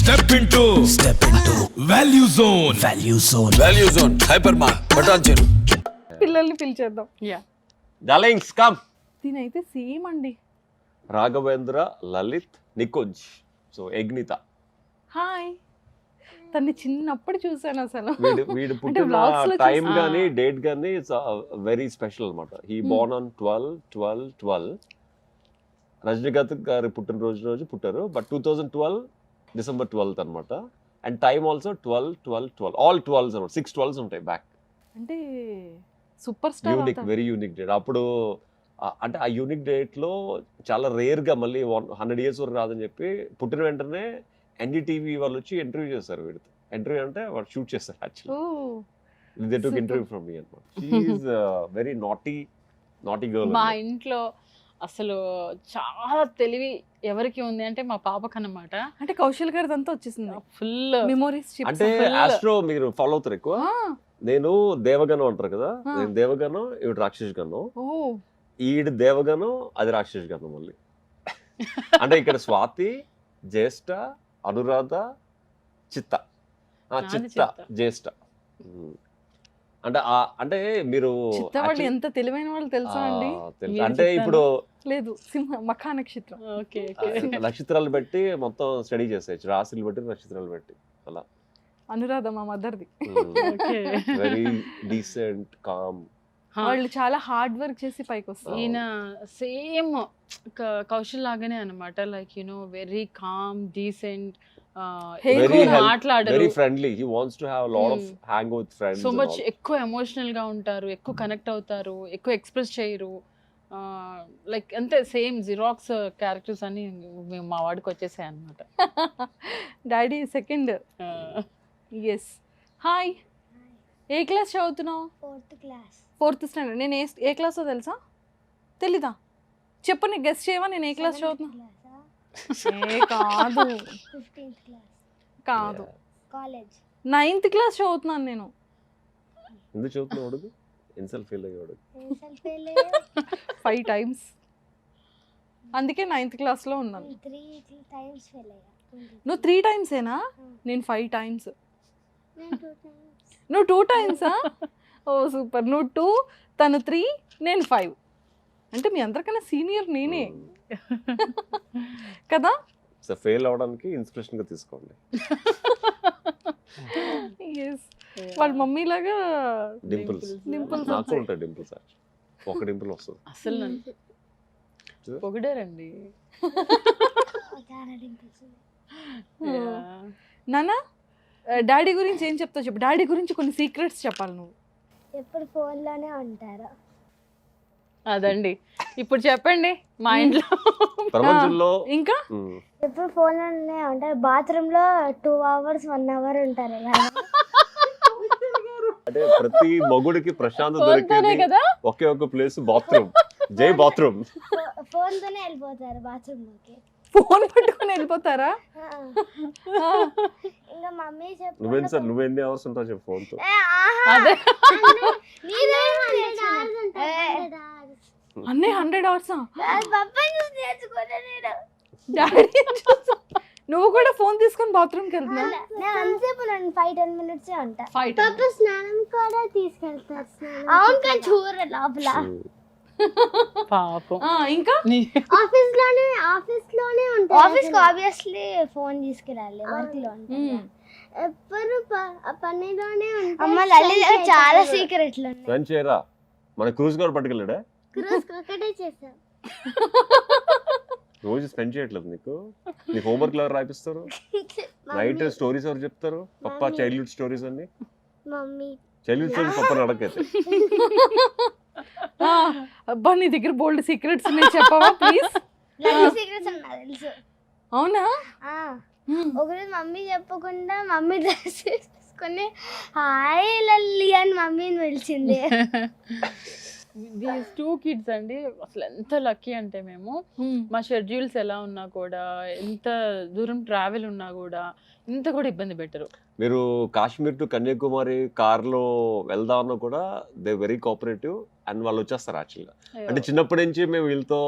Step into value zone hyper mart బటాన్ చెరు. పిల్లల్ని పిలిచేద్దాం. Yeah darlings come. దీనైతే సేమ్ అండి. రాఘవేంద్ర, లలిత్, నికుంజ్, సో ఎగ్నిత. హాయ్. తన్ని చిన్నప్పుడు చూసాను అసలు. వీడు vlogs పుట్టిన లో టైం గానీ డేట్ గానీ ఇట్స్ వెరీ స్పెషల్ అనమాట. He Born on 12/12/12. రజనీకాంత్ గారి పుట్టినరోజు పుట్టారు, బట్ 2012 December 12th అనమాట. And time also 12/12/12, all 12s అనమాట. 6 12s ఉంటాయి బ్యాక్. అంటే super star. Unique, very unique date. అప్పుడు అంటే ఆ యూనిక్ డేట్ లో చాలా రేర్ గా మళ్ళీ 100 years వరకు రాదని చెప్పి పుట్టిన వెంటనే ఎన్డీటీవీ వాళ్ళు వచ్చి ఇంటర్వ్యూ చేస్తారు. వీడితో ఇంటర్వ్యూ అంటే వాడు షూట్ చేస్తారు actually. They took interview from me అనమాట. She is very naughty girl. మా ఇంట్లో అసలు చాలా తెలివి ఎవరికి ఉంది అంటే మా పాపకు అన్నమాట. అంటే కౌశల్ గారిది అంతా వచ్చేసింది ఫుల్ మెమోరీస్. అంటే ఆస్ట్రో మీరు ఫాలో అవుతారు ఎక్కువ. నేను దేవగణం అంటారు కదా, నేను దేవగణం, ఈవిడ రాక్షస్ గణం. ఈడు దేవగణం, అది రాక్షస్ గణం మళ్ళీ. అంటే ఇక్కడ స్వాతి, జ్యేష్ఠ, అనురాధ, చిత్త, జ్యేష్ఠ. అంటే అంటే మీరు చిత్తవాళ్ళు ఎంత తెలివైన వాళ్ళు తెలుసా అండి. అంటే ఇప్పుడు లేదు సింహ మఖా నక్షత్రం. నక్షత్రాలు బట్టి మొత్తం స్టడీ చేసేయచ్చు, రాశులు బట్టి నక్షత్రాలు బట్టి అలా. అనురాధ మా మదర్ది. Very decent, com. వాళ్ళు చాలా హార్డ్ వర్క్ చేసి పైకి వస్తారు. ఈయన సేమ్ కౌశల్ లాగానే అనమాట. Like you know very calm, decent, మాట్లాడరు, very friendly. He wants to have lot of hang with friends. So much ఎక్కువ ఎమోషనల్ గా ఉంటారు, ఎక్కువ కనెక్ట్ అవుతారు, ఎక్కువ ఎక్స్ప్రెస్ చేయరు. లైక్ అంతే సేమ్ జిరాక్స్ క్యారెక్టర్స్ అని మా వాడికి వచ్చేసాయి అనమాట. Daddy second. ఎస్. హాయ్. ఏ క్లాస్ చదువుతున్నావు? 4th standard. నేను ఏ క్లాసో తెలుసా? తెలీదా? చెప్పు, నీ గెస్ చేయవా నేను ఏ క్లాస్ చదువుతున్నా? కాదు, 9th క్లాస్ చదువుతున్నాను నేను. ఎందుకు చదువుతున్నావు? ఇన్సల్ట్ ఫెయిల్ అయ్యాడు 5 times. అందుకే 9th క్లాస్లో ఉన్నాను. నువ్వు 3 times ఏనా? నేను 5 times. నువ్వు 2 times? ఓ సూపర్. నువ్వు 2, తను 3, నేను 5. అంటే మీ అందరికన్నా సీనియర్ నేనే కదా. సో ఫెయిల్ అవడానికి ఇన్స్పిరేషన్ గా తీసుకోండి. ఎస్. వాళ్ళ మమ్మీ లాగా డింపుల్స్ నాకు ఉంటాయి. డింపుల్స్ ఒక డింపుల్ వస్తుంది. అసలు పొగిడారండి. నాన్న, డాడీ గురించి ఏం చెప్తావు చెప్పు. డాడీ గురించి కొన్ని సీక్రెట్స్ చెప్పాలి నువ్వు. ఎప్పుడు ఫోన్లోనే ఉంటారా? అదండి ఇప్పుడు చెప్పండి. మా ఇంట్లో ప్రపంచంలో ఇంకా ఎప్పుడు ఫోన్లోనే ఉంటారు. బాత్రూమ్ లో 2 hours 1 hour ఉంటారు. అంటే ప్రతి మగుడికి ప్రశాంతత దొరికేది కదా ఒకే ఒక ప్లేస్, బాత్రూమ్. జై బాత్రూమ్. ఫోన్ తోనే వెళ్ళిపోతారు బాత్రూమ్ లోకి. ఫోన్ పట్టుకొని వెళ్ళిపోతారా? ఇంకా మమ్మీ నువ్వేంటి సార్, నువ్వెన్ని అవర్స్ ఉంటావు చెప్పు ఫోన్ తో? అన్నీ 100 hours. డాడీ నువ్వు కూడా ఫోన్ తీసుకొని బాత్రూమ్కి వెళ్తున్నా? నేను అంతసేపు 5-10 minutes ఉంటా. పాప స్నానం కూడా తీసుకెళ్తారు. అవును, కానీ చూడ లోపల. పాపం. ఇంకా ఆఫీస్ లోనే ఉంటా. ఆఫీస్ కి ఆబ్వియస్లీ ఫోన్ తీసుకురాలి, వర్క్ లో ఎప్పుడు పనిలోనే ఉంటా. అమ్మ లలిత చాలా సీక్రెట్లు ఉన్నాయి. రన్ చేయరా? మన క్రూజ్ కూడా పట్టుకెళ్ళాడా? క్రూజ్ ఒకటే చేసాం. రోజు స్పెండ్ చేయట్లేదు నీకు? నీ హోంవర్క్ ఎవరు రాయిస్తారు? నైట్ స్టోరీస్ ఎవరు చెప్తారు? పప్పా చైల్డ్హుడ్ స్టోరీస్ అన్ని. మమ్మీ చైల్డ్హుడ్ స్టోరీస్ పప్పని అడగైతే. అబ్బా, నీ దగ్గర బోల్డ్ సీక్రెట్స్ ఉన్నాయి, చెప్పవా ప్లీజ్? సీక్రెట్స్ అన్నా తెలుసు. అవునా? ఒకరోజు మమ్మీ చెప్పకుండా మమ్మీ డ్రెస్ వేసుకొని హాయ్ లల్లి అని మమ్మీని పిలిచింది. దీస్ 2 kids అండి అసలు ఎంత లక్కీ అంటే మేము మా షెడ్యూల్స్ ఎలా ఉన్నా కూడా, ఎంత దూరం ట్రావెల్ ఉన్నా కూడా ఇంత కూడా ఇబ్బంది పెట్టరు. మీరు కాశ్మీర్ టు కన్యాకుమారి కార్లో వెళ్దామన్నా కూడా దే వెరీ కోఆపరేటివ్ అండ్ వాళ్ళు వచ్చేస్తారు యాక్చువల్గా. అంటే చిన్నప్పటి నుంచి మేము వీళ్ళతో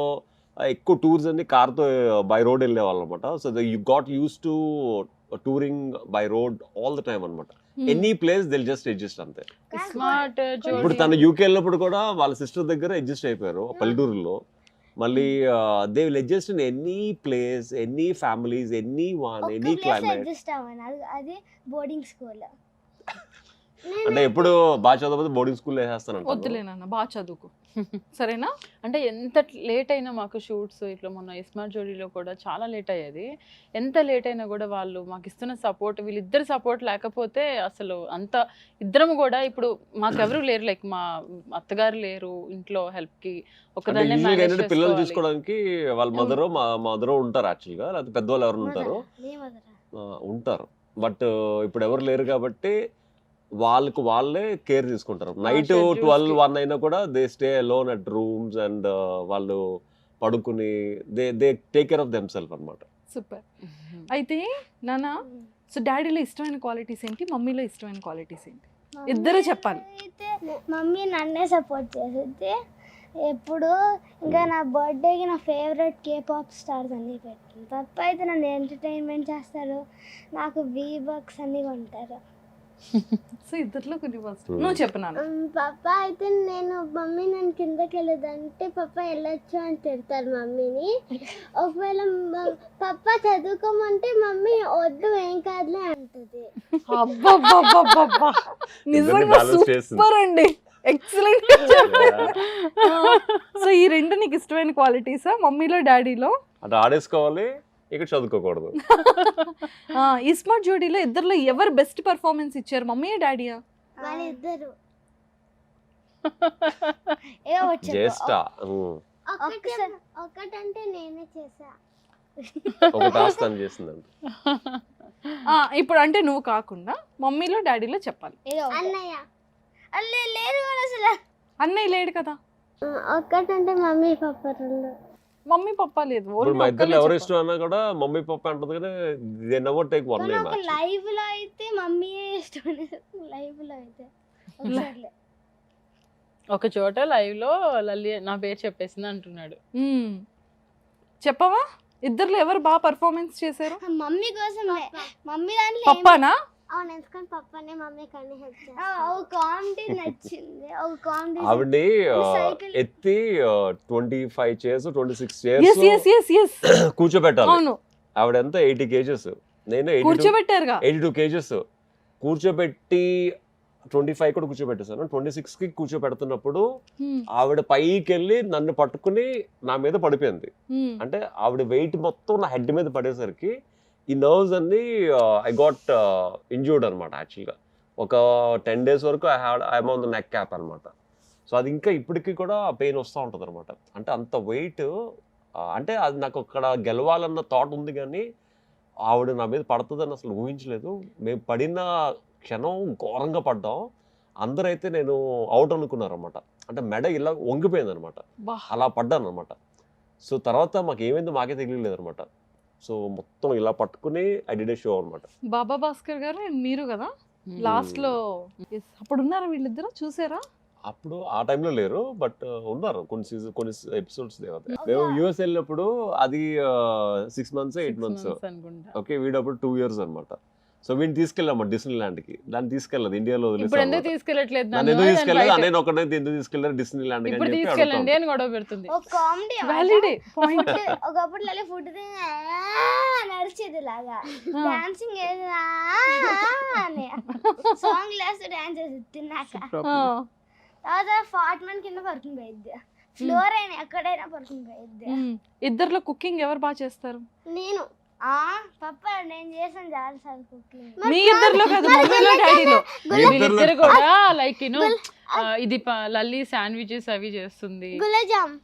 ఎక్కువ టూర్స్ అన్ని కార్తో బై రోడ్ వెళ్ళేవాళ్ళం అనమాట. So you got use to touring by road all the time అనమాట. ఎనీ ప్లేస్ దిల్ జస్ట్ అడ్జస్ట్ అంతే. స్మార్ట్ ఇప్పుడు తను యూకే వెళ్ళినప్పుడు కూడా వాళ్ళ సిస్టర్ దగ్గర అడ్జస్ట్ అయిపోయారు పల్లెటూరులో. మళ్ళీ they will adjust in any place, any families, any one, any climate. Adjust అవ్వను, అది బోర్డింగ్ స్కూల్. అంటే ఎప్పుడు బాగా చదవకపోతే బోర్డింగ్ స్కూల్ వేసేస్తాను. వద్దులేనన్న బాగా చదువుకో సరేనా. అంటే ఎంత లేట్ అయినా మాకు షూట్స్ ఇట్లా మొన్న ఇస్మార్ట్ జోడీలో కూడా చాలా లేట్ అయ్యేది. ఎంత లేట్ అయినా కూడా వాళ్ళు మాకు ఇస్తున్న సపోర్ట్, వీళ్ళిద్దరు సపోర్ట్ లేకపోతే అసలు అంత ఇద్దరం కూడా ఇప్పుడు మాకెవరు లేరు, లైక్ మా అత్తగారు లేరు ఇంట్లో హెల్ప్కి, ఒకదాన్నే మేనేజ్ పిల్లలు చేసుకోవాలి. చూసుకోవడానికి వాళ్ళ మా మదర్ ఉంటారు యాక్చువల్గా, లేకపోతే పెద్దవాళ్ళు ఎవరు ఉంటారు ఉంటారు. బట్ ఇప్పుడు ఎవరు లేరు కాబట్టి వాళ్ళకు వాళ్ళే కేర్ తీసుకుంటారు. నైట్ 12-1 అయినా కూడా they stay alone at rooms and వాళ్ళు పడుకుని they take care of them self అనమాట. సూపర్. అయితే నాన్న, సో డాడీలో ఇష్టమైన క్వాలిటీస్ ఏంటి, మమ్మీలో ఇష్టమైన క్వాలిటీస్ ఏంటి, ఇద్దరు చెప్పాలి. అయితే మమ్మీ నన్నే సపోర్ట్ చేసేది ఎప్పుడు. ఇంకా నా బర్త్డేకి నా ఫేవరెట్ కేపాప్ స్టార్స్ అన్నీ పెట్టింది. పప్ప అయితే నన్ను ఎంటర్టైన్మెంట్ చేస్తారు, నాకు V-Bucks అన్నీ కొంటారు. సో ఇద్దరిలో కొన్ని నువ్వు చెప్పు నాన్న. పప్ప అయితే మమ్మీ నన్ను కిందకి వెళ్ళదంటే పప్ప వెళ్ళొచ్చు అని తిడతారు మమ్మీని. ఒకవేళ పప్ప చదువుకోమంటే మమ్మీ వద్దు ఏం కాదులే అంటది. అబ్బబ్బబ్బబ్బబ్బా, నిజంగా సూపర్ అండి, ఎక్సలెంట్. సో ఈ రెండు నీకు ఇష్టమైన క్వాలిటీసా మమ్మీలో డాడీలో? అట్లా ఆడేసుకోవాలి, ఇక్కడ చదువుకోకూడదు. ఈ స్మార్ట్ జోడీలో ఇద్దరిలో ఎవరు బెస్ట్ పర్ఫార్మెన్స్ ఇచ్చారు, మమ్మీయా డాడీయా? వాళ్ళిద్దరు జస్ట్ ఒకటంటే నేనే చేసా, ఒక టాస్క్ అని చేసిందంట. ఇప్పుడు అంటే నువ్వు కాకుండా మమ్మీలో డాడీలో చెప్పాలి. అన్నయ్య లేరు అసలు, అన్నయ్య లేడు కదా. ఒక్కటంటే మమ్మీ పప్ప రెండు. మమ్మీ పప్ప లేదు, ఇప్పుడు మా ఇద్దరు ఎవరు ఇష్టం అన్నా కూడా మమ్మీ పప్ప అంటది కానీ they never take one name. Live లో అయితే మమ్మీ ఇష్టం, లైవ్ లో అయితే ఒక చోట లైవ్ లో లల్లి నా పేరు చెప్పేసింది అంటున్నాడు. చెప్పవా ఇద్దర్లో ఎవరు బాగా పర్ఫార్మెన్స్ చేశారు? మమ్మీ కోసం, మమ్మీ దాంట్లో పప్పానా? అవును, ఎందుకంటే పప్పనే మమ్మీ కానీ హెల్ప్ చేస్తారు. ఒక కామెడీ నచ్చింది, ఒక కామెడీ ఆవిడ్ని ఎత్తి 25 chairs 26 chairs కూర్చోబెట్టాలి. అవును, ఆవిడ ఎంత 80 kgs, నేను కూర్చోబెట్టారుగా 82 kgs కూర్చోబెట్టి 25 కూడా కూర్చోబెట్టేసాను. 26 కి కూర్చోబెడుతున్నప్పుడు ఆవిడ పైకి వెళ్ళి నన్ను పట్టుకుని నా మీద పడిపోయింది. అంటే ఆవిడ వెయిట్ మొత్తం నా హెడ్ మీద పడేసరికి ఈ నర్వ్స్ అన్ని ఐ గాట్ ఇంజూర్డ్ అనమాట. యాక్చువల్గా ఒక 10 days వరకు I'm on the neck cap అనమాట. సో అది ఇంకా ఇప్పటికీ కూడా పెయిన్ వస్తూ ఉంటుంది అనమాట. అంటే అంత వెయిట్, అంటే అది నాకు అక్కడ గెలవాలన్న థాట్ ఉంది కానీ ఆవిడ నా మీద పడుతుందని అసలు ఊహించలేదు. మేము పడిన క్షణం ఘోరంగా పడ్డాం. అందరైతే నేను అవుట్ అనుకున్నారు అనమాట. అంటే మెడ ఇలా వంగిపోయింది అనమాట, అలా పడ్డాను అనమాట. సో తర్వాత మాకు ఏమైందో మాకే తెలియలేదు అనమాట. సో మొత్తం ఇలా పట్టుకుని ఐ డిడ్ ఏ షో అనమాట. బాబా భాస్కర్ గారు మీరు కదా లాస్ట్ లో, అప్పుడు ఉన్నారా వీళ్ళిద్దరు, చూసారా? అప్పుడు ఆ టైంలో లేరు, బట్ ఉన్నారు కొన్ని ఎపిసోడ్స్. మేము యూఎస్ వెళ్ళినప్పుడు అది 6 months 8 months. ఓకే, వీడప్పుడు 2 years అనమాట. సో వీడిని తీసుకెళ్ళాము డిస్నీ ల్యాండ్ కి. దాన్ని తీసుకెళ్ళదు, ఇండియాలో ఎందుకు తీసుకెళ్ళట్లేదు? నన్ను ఎందుకు తీసుకెళ్ళలేదు, నేను ఒకటే ఎందుకు తీసుకెళ్ళారు డిస్నీ ల్యాండ్ ఇప్పుడు తీసుకెళ్ళండి అని గొడవ పెడుతుంది. ఒక కామెడీ వ్యాలిడే పాయింట్. ఒకప్పుడు లలి ఫుడ్ నడిచేది లాగా డాన్సింగ్ అని సాంగ్ లేస్తే డాన్స్ చేసి తిన్నాక తర్వాత ఫాట్మన్ కింద పడుకుని పోయిద్ది, ఫ్లోర్ అయినా ఎక్కడైనా పడుకుని పోయిద్ది. ఇద్దర్లో కుకింగ్ ఎవరు బాగా చేస్తారు? నేను పప్ప నేను చేసాను చాలా సార్లు కుకింగ్. మీ ఇద్దర్లో కదా, మమ్మీలో డాడీలో? వీళ్ళిద్దరు కూడా లైక్ ఇది లల్లి శాండ్విచెస్ అవి చేస్తుంది, గులాబ్జామ్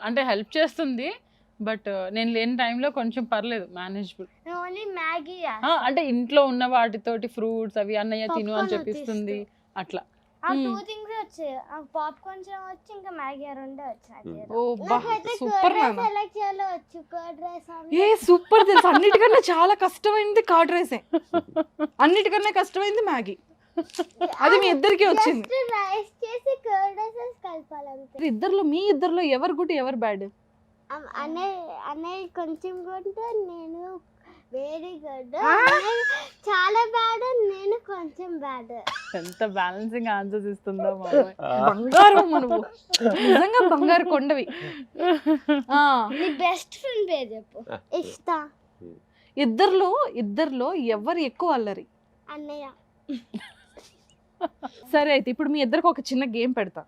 అంటే హెల్ప్ చేస్తుంది. బట్ నేను లేని టైంలో కొంచెం పర్లేదు, మేనేజబుల్. ఓన్లీ మ్యాగీ, అంటే ఇంట్లో ఉన్న వాటితోటి ఫ్రూట్స్ అవి అన్నయ్య తిను అని చెప్పిస్తుంది అట్లా. ఆ 2 things వచ్చాయి, పాప్కార్న్ వచ్చి ఇంకా మ్యాగీ రెండే వచ్చాయి. ఓ బా సూపర్ నాన్న. సెలెక్ట్ చేయాలో వచ్చు, కర్డ్ రైస్ ఏ సూపర్ తెలుసు. అన్నిటికన్నా చాలా కష్టమైంది కర్డ్ రైసే, అన్నిటికన్నా కష్టమైంది మ్యాగీ. అది మీ ఇద్దరికి వచ్చింది. రైస్ చేసి కర్డ్ రైస్ కలపాలంతే. ఇద్దర్లో మీ ఇద్దర్లో ఎవరు గుడ్ ఎవరు బ్యాడ్? అన్నయ్య కొంచెం కొంటే నేను వెరీ గుడ్ చాలా బ్యాడ్ నేను కొంచెం బ్యాడ్ ఎంత బ్యాలెన్సింగ్ ఆన్సర్స్ ఇస్తుందో మామయ్య. బంగారం నువ్వు నిజంగా బంగారు కొండవి. ఆ, నీ బెస్ట్ ఫ్రెండ్ పేరు చెప్పు. ఇష్టా ఇద్దర్లో ఎవరు ఎక్కువ అల్లరి? అన్నయ్య. సరే అయితే ఇప్పుడు మీ ఇద్దరికి ఒక చిన్న గేమ్ పెడతా.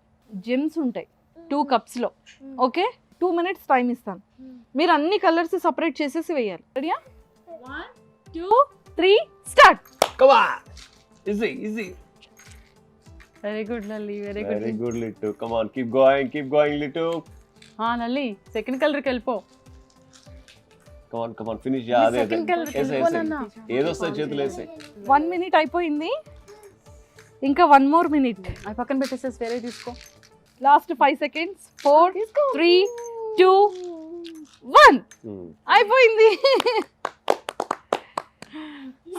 జెమ్స్ ఉంటాయి 2 cups లో. ఓకే, 2 minutes టైం ఇస్తాను. మీరు అన్ని కలర్స్ సపరేట్ చేసేసి వేయాలి. రెడీయా? 1 2 3 start. Come on. Easy. Very good Lalli, very Very good. good, Litu. Come on, keep going, Litu. Lalli second కలర్కి వెళ్ళిపో. Come on, finish. Yeah, అదే. సెకండ్ కలర్కి వేసేయ్. వెళ్ళిపోనన్నా. ఏదొస్తాయి చేతులు వేసేయ్. 1 minute అయిపోయింది, ఇంకా 1 more minute. అవి పక్కన పెట్టేసేసి వేరే తీసుకో. Last 5 seconds. 4 3 2 1 Hmm. అయిపోయింది.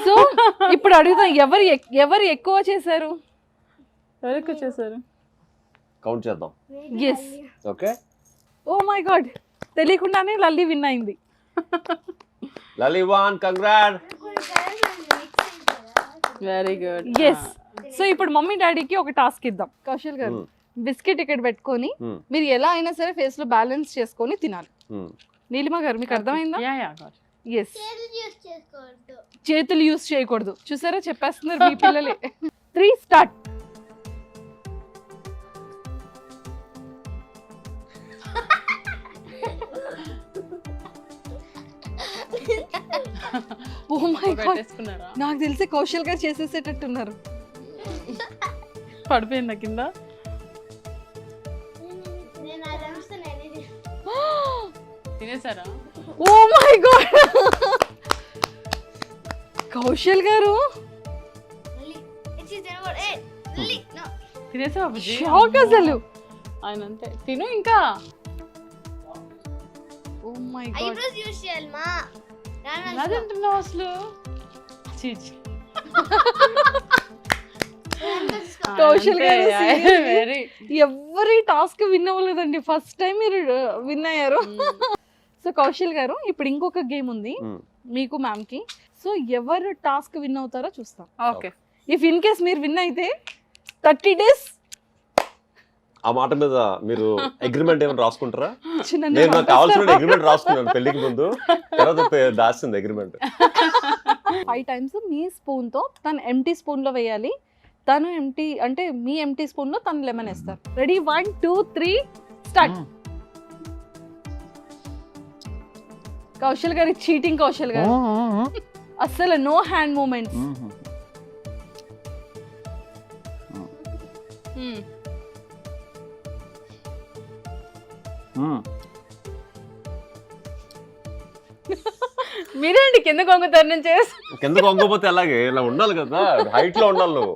సో ఇప్పుడు అడుగుతాం, ఎవరు ఎక్కువ చేశారు? ఎవరికి వచ్చేసారు? Count చేద్దాం. Yes. Okay, oh my God, తెలియకుండానే లల్లి విన్ అయింది. Lali won. Congrats. Very good. Yes. So ఇప్పుడు మమ్మీ డాడీకి ఒక టాస్క్ ఇద్దాం. కౌశల్ గారు, బిస్కెట్ ఇక్కడ పెట్టుకొని మీరు ఎలా అయినా సరే ఫేస్ లో బ్యాలెన్స్ చేసుకొని తినాలి. నీలిమ గారు, మీకు అర్థమైందా? ఎస్, యూస్ చేసుకోవద్దు. చేతులు యూస్ చేయకూడదు. చూసారా, చెప్పేస్తున్నారు మీ పిల్లలే. 3 స్టార్ట్. ఓ మై గాడ్, పెట్టేసుకున్నారా? నాకు తెలిసి కౌశల్ గారు చేసేసేటట్టున్నారు. పడిపోయిందా కింద? నేను అది అరుస్తున్నాను. తినేసారా? Oh my god, Kaushal garu తినేసావా బుజ్జి? షాక్ అసలు. ఆయన అంతే, తిను ఇంకా. Oh my god, eyebrows use చేయాలి మా. ఎలా తింటున్నావు అసలు? చీచి. కౌశల్ గారు వెరీ ఎవరి టాస్క్ విన్ అవ్వలేదండి, ఫస్ట్ టైం మీరు విన్ అయ్యారు. సో కౌశల్ గారు, ఇప్పుడు ఇంకొక గేమ్ ఉంది మీకు మ్యామ్ కి. సో ఎవరు టాస్క్ విన్ అవుతారో చూస్తాం. ఓకే. ఇఫ్ ఇన్ కేస్ మీరు విన్ అయితే 30 days ఆ మాట మీద మీరు అగ్రిమెంట్ ఏమైనా రాసుకుంటారా? చిన్న నేను నాకు కావాల్సిన అగ్రిమెంట్ రాసుకున్నాను పెళ్లికి ముందు, తర్వాత దాచింది అగ్రిమెంట్. 5 times మీ స్పూన్ తో తను ఎంటీ స్పూన్ లో వేయాలి, తను ఎంటీ అంటే మీ ఎంటీ స్పూన్ లో తను లెమన్ వేస్తారు. రెడీ? 1 2 3 స్టార్ట్. కౌశల్ గారి చీటింగ్. కౌశల్ గారు అస్సలు నో హ్యాండ్ మూమెంట్స్. మీరేంటి కింద కొంగుతారు నేను చేసి? కింద కొంగపోతే అలాగే ఇలా ఉండాలి కదా, హైట్ లో ఉండాలి నువ్వు.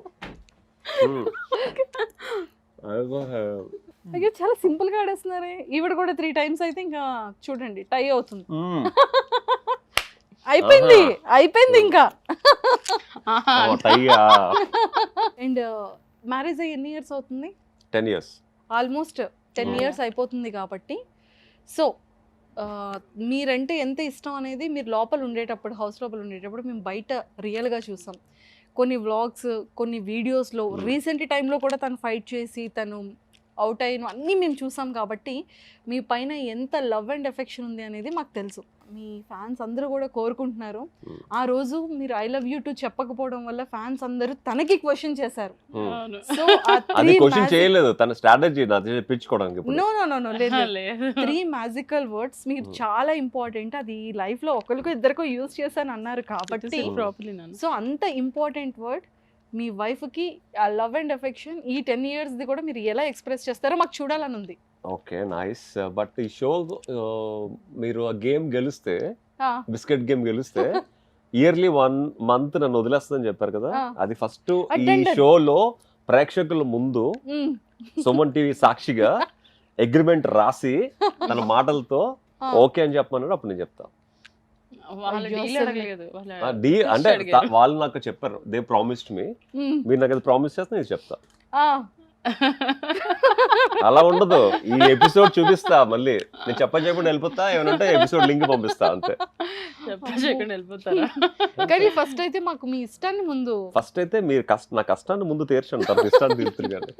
అయ్యో, చాలా సింపుల్ గా ఆడేస్తున్నారే. ఈవిడ కూడా 3 times అయితే ఇంకా చూడండి టై అవుతుంది. అయిపోయింది ఇంకా. అండ్ మ్యారేజ్ అయ్యి ఎన్ని ఇయర్స్ అవుతుంది? 10 years. ఆల్మోస్ట్ 10 years అయిపోతుంది కాబట్టి. సో మీరంటే ఎంత ఇష్టం అనేది మీరు లోపల ఉండేటప్పుడు, హౌస్ లోపల ఉండేటప్పుడు మేము బయట రియల్గా చూసాం. కొన్ని వ్లాగ్స్, కొన్ని వీడియోస్లో, రీసెంట్ టైంలో కూడా తను ఫైట్ చేసి తను అవుట్ అయిన అన్నీ మేము చూసాం. కాబట్టి మీ పైన ఎంత లవ్ అండ్ ఎఫెక్షన్ ఉంది అనేది మాకు తెలుసు. మీ ఫ్యాన్స్ అందరూ కూడా కోరుకుంటున్నారు. ఆ రోజు మీరు ఐ లవ్ యూ టు చెప్పకపోవడం వల్ల ఫ్యాన్స్ అందరూ తనకి క్వశ్చన్ చేశారు. సో అది క్వశ్చన్ చేయలేదు, తన స్ట్రాటజీ నాది చెప్పించుకోవడానికి. నో లేదు. 3 magical words మీరు చాలా ఇంపార్టెంట్. అది లైఫ్ లో ఒకరికో ఇద్దరికో యూజ్ చేశాను అన్నారు కాబట్టి, సో అంత ఇంపార్టెంట్ వర్డ్ మీ వైఫ్ కి ఆ లవ్ అండ్ ఎఫెక్షన్ ఈ 10 years ది కూడా మీరు ఎలా ఎక్స్ప్రెస్ చేస్తారో మాకు చూడాలని ఉంది. Okay, nice. బట్ ఈ షో మీరు ఆ గేమ్ గెలిస్తే, బిస్కెట్ గేమ్ గెలిస్తే ఇయర్లీ 1 month నన్ను వదిలేస్తుందని చెప్పారు కదా, అది ఫస్ట్ ఈ షోలో ప్రేక్షకుల ముందు సుమన్ టీవీ సాక్షిగా అగ్రిమెంట్ రాసి తన మాటలతో ఓకే అని చెప్పమన్నాడు. అప్పుడు నేను చెప్తా. అంటే వాళ్ళు నాకు చెప్పారు, దే ప్రామిస్డ్ మీ. మీరు నాకు అది ప్రామిస్ చేస్తే నేను చెప్తా. అలా ఉండదు. ఈ ఎపిసోడ్ చూపిస్తా మళ్ళీ, నేను చెప్పకుండా వెళ్ళిపోతా, ఏమనంటే ఎపిసోడ్ లింక్ పంపిస్తా అంతే. చెప్పకుండా వెళ్ళిపోతారా? కానీ ఫస్ట్ అయితే మాకు మీ ఇష్టాన్ని ముందు ఫస్ట్ అయితే మీరు నా కష్టాన్ని ముందు తీర్చండి, తర్వాత ఇష్టాన్ని తీరుతుంది కానీ.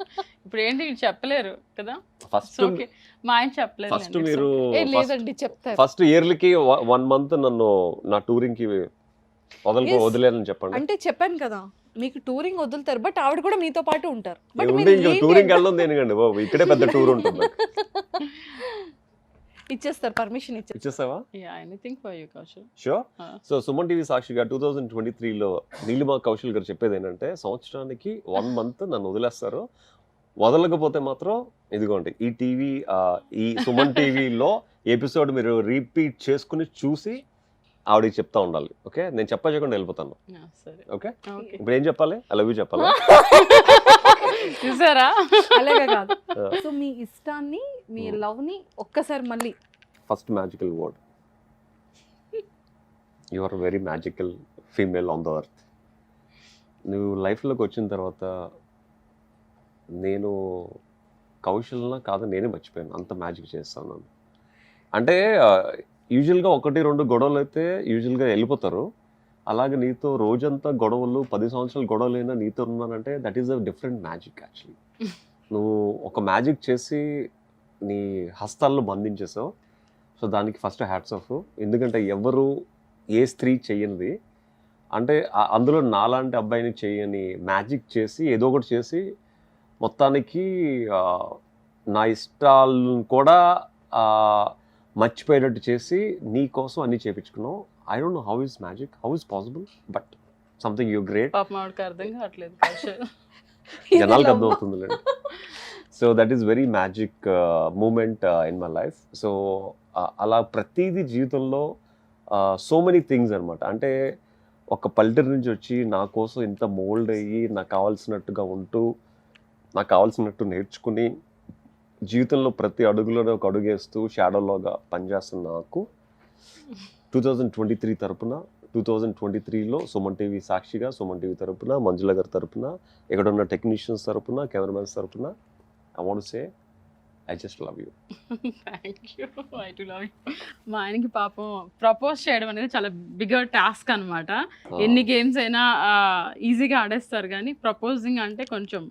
ఇప్పుడు ఏంటి చెప్పలేరు కదా, ఫస్ట్ ఓకే మా ఆయన చెప్పలేదు. ఫస్ట్ మీరు లేదండి చెప్తారు. ఫస్ట్ ఇయర్లీకి 1 month నన్ను నా టూరింగ్ కి వదిలేనని చెప్పండి. అంటే చెప్పాను కదా మీకు టూరింగ్ వదులుతారు, బట్ ఆవిడ కూడా మీతో పాటు ఉంటారు. బట్ టూరింగ్ వెళ్ళడం దేనికండి బాబు, ఇక్కడే పెద్ద టూర్ ఉంటుంది. ఇచ్చేస్తారు, పర్మిషన్ ఇచ్చేస్తావా? Anything for you Kaushal. Sure. So Suman TV సాక్షిగా 2023లో నీలిమా కౌశల్ గారు చెప్పేది ఏంటంటే, సంవత్సరానికి 1 month నన్ను వదిలేస్తారు, వదలకపోతే మాత్రం ఇదిగోండి ఈ టీవీ, ఈ సుమన్ టీవీలో ఎపిసోడ్ మీరు రిపీట్ చేసుకుని చూసి ఆవిడకి చెప్తా ఉండాలి. ఓకే, నేను చెప్పకుండా వెళ్ళిపోతాను. సరే ఓకే, ఓకే. ఇప్పుడు ఏం చెప్పాలి? ఐ లవ్ యూ చెప్పాలా? చూసారా? అలాగే కాదు. సో మీ ఇష్టాన్ని, మీ లవ్ ని ఒక్కసారి మళ్ళీ. First magical word, you are very magical female on the earth. నువ్వు లైఫ్లోకి వచ్చిన తర్వాత నేను కౌశల్నా కాదు నేనే మర్చిపోయాను, అంత మ్యాజిక్ చేస్తాను. అంటే యూజువల్గా 1-2 గొడవలు అయితే యూజువల్గా వెళ్ళిపోతారు. అలాగే నీతో రోజంతా గొడవలు, 10 సంవత్సరాలు గొడవలైనా నీతో ఉన్నానంటే that is a different magic actually. నువ్వు ఒక మ్యాజిక్ చేసి నీ హస్తాల్లో బంధించేసావు. సో దానికి ఫస్ట్ హ్యాట్స్ ఆఫ్. ఎందుకంటే ఎవరు ఏ స్త్రీ చెయ్యనిది, అంటే అందులో నాలాంటి అబ్బాయిని చేయని మ్యాజిక్ చేసి ఏదో ఒకటి చేసి మొత్తానికి నా ఇష్టాలను కూడా మర్చిపోయేటట్టు చేసి నీ కోసం అన్ని చేయించుకున్నావు. I don't know how is magic, how is possible, but something you great. పాప మావిడికి అర్థం కావట్లేదు కౌశల్. జనాలకు అర్థం అవుతుందిలేండి. So that is very magic moment in my life. So అలా ప్రతిదీ జీవితంలో సో మెనీ థింగ్స్ అనమాట. అంటే ఒక పల్లెటూరు నుంచి వచ్చి నా కోసం ఇంత మోల్డ్ అయ్యి నాకు కావాల్సినట్టుగా ఉంటూ నాకు కావాల్సినట్టు నేర్చుకుని జీవితంలో ప్రతి అడుగులోనే ఒక అడుగేస్తూ షాడోలోగా పనిచేస్తున్న నాకు 2023 తరపున 2023లో సుమన్ టీవీ సాక్షిగా, సుమన్ టీవీ తరపున, మంజుల గారి తరపున, ఇక్కడ ఉన్న టెక్నీషియన్స్ తరపున, కెమెరామెన్స్ తరపున I want to say I just love you. Thank you, I to love you. మా ఆయనకి పాపం ప్రపోజ్ చేయడం అనేది చాలా బిగ్గర్ టాస్క్ అనమాట. ఎన్ని గేమ్స్ అయినా ఈజీగా ఆడేస్తారు, కానీ ప్రపోజింగ్ అంటే కొంచెం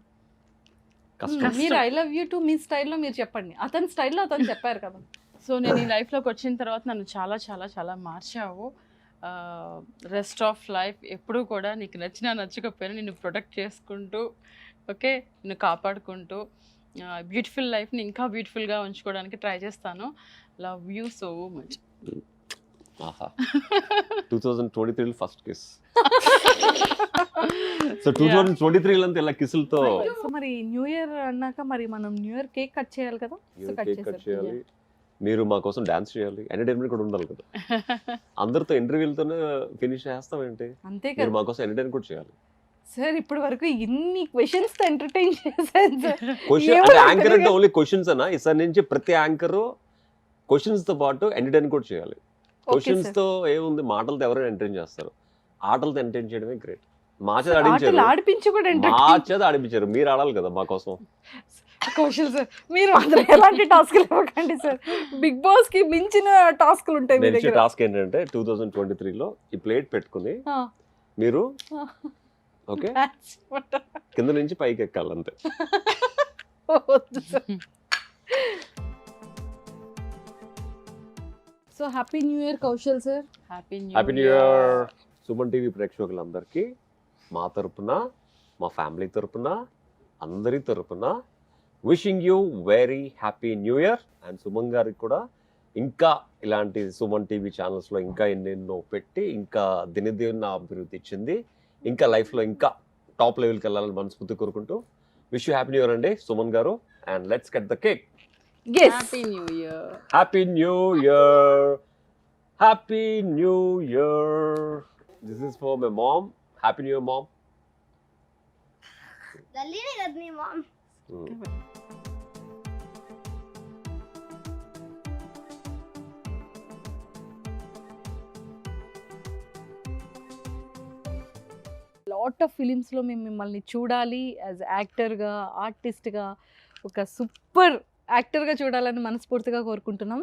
కష్టం. మీరు I love you to me స్టైల్లో మీరు చెప్పండి, అతని స్టైల్లో అతను చెప్పారు కదా. సో నేను ఈ లైఫ్లోకి వచ్చిన తర్వాత నన్ను చాలా చాలా చాలా మార్చావు. రెస్ట్ ఆఫ్ లైఫ్ ఎప్పుడూ కూడా నీకు నచ్చినా నచ్చకపోయినా నిన్ను ప్రొటెక్ట్ చేసుకుంటూ, ఓకే, నిన్ను కాపాడుకుంటూ బ్యూటిఫుల్ లైఫ్ని ఇంకా బ్యూటిఫుల్గా ఉంచుకోవడానికి ట్రై చేస్తాను. Love you so much. 2023 first kiss. So 2023 అంతా ఇలా కిసులతో సో మరి న్యూ ఇయర్ అన్నాక మరి మనం న్యూ ఇయర్ కేక్ కట్ చేయాలి కదా. సో కేక్ కట్ చేయాలి, మీరు మా కోసం డాన్స్ చేయాలి, ఎంటర్టైన్మెంట్ కూడా ఉండాలి కదా. అందరితో ఇంటర్వ్యూలతోనే ఫినిష్ చేస్తామేంటి, అంతే మీరు కదా మా కోసం ఎంటర్టైన్ కూడా చేయాలి. సార్. ఇప్పటి వరకు ఇన్ని క్వశ్చన్స్ తో ఎంటర్టైన్ చేశాను సార్. క్వశ్చన్ అంటే యాంకర్ అంటే ఓన్లీ క్వశ్చన్స్ అన్నా, ఈసారి నుంచి ప్రతి యాంకర్ క్వశ్చన్స్ తో పాటు ఎంటర్టైన్ కూడా చేయాలి. క్వశ్చన్స్ తో ఏముంది, మాటలతో ఎవరైనా ఎంటర్టైన్ చేస్తారు, ఆటలతో ఎంటర్టైన్ చేయడమే గ్రేట్. మా చేత ఆడించారు, ఆడిపించి కూడా మా చేత ఆడిపించారు, మీరు ఆడాలి కదా మా కోసం. కౌశల్ సార్, మీరు అందరూ ఎలాంటి టాస్క్లు ఇవ్వకండి సార్. బిగ్ బాస్ కి మించిన టాస్క్లు ఉంటాయి మీ దగ్గర. టాస్క్ ఏంటంటే 2023లో ఈ ప్లేట్ పెట్టుకుని మీరు ఓకే కింద నుంచి పైకి ఎక్కాలి అంతే. So happy new year Kaushal sir. Happy new year Suman TV ప్రేక్షకులందరికీ మా తరపున, మా ఫ్యామిలీ తరపున, అందరి తరపున wishing you very happy new year. And Suman గారికి కూడా ఇంకా ఇలాంటి సుమన్ టీవీ ఛానల్స్లో ఇంకా ఎన్నెన్నో పెట్టి ఇంకా దినదిన అభివృద్ధి ఇచ్చింది, ఇంకా లైఫ్లో ఇంకా టాప్ లెవెల్కి వెళ్ళాలని మనస్ఫూర్తి కోరుకుంటూ wish you happy new year అండి Suman garu. And let's cut the cake. Happy new year. Happy new year, happy new year. This is for my mom. Happy new year mom. గల్లీనే కదా నీ మామ్. లాట్ ఆఫ్ ఫిలిమ్స్లో మేము మిమ్మల్ని చూడాలి as యాక్టర్గా, ఆర్టిస్ట్గా, ఒక సూపర్ యాక్టర్గా చూడాలని మనస్ఫూర్తిగా కోరుకుంటున్నాం.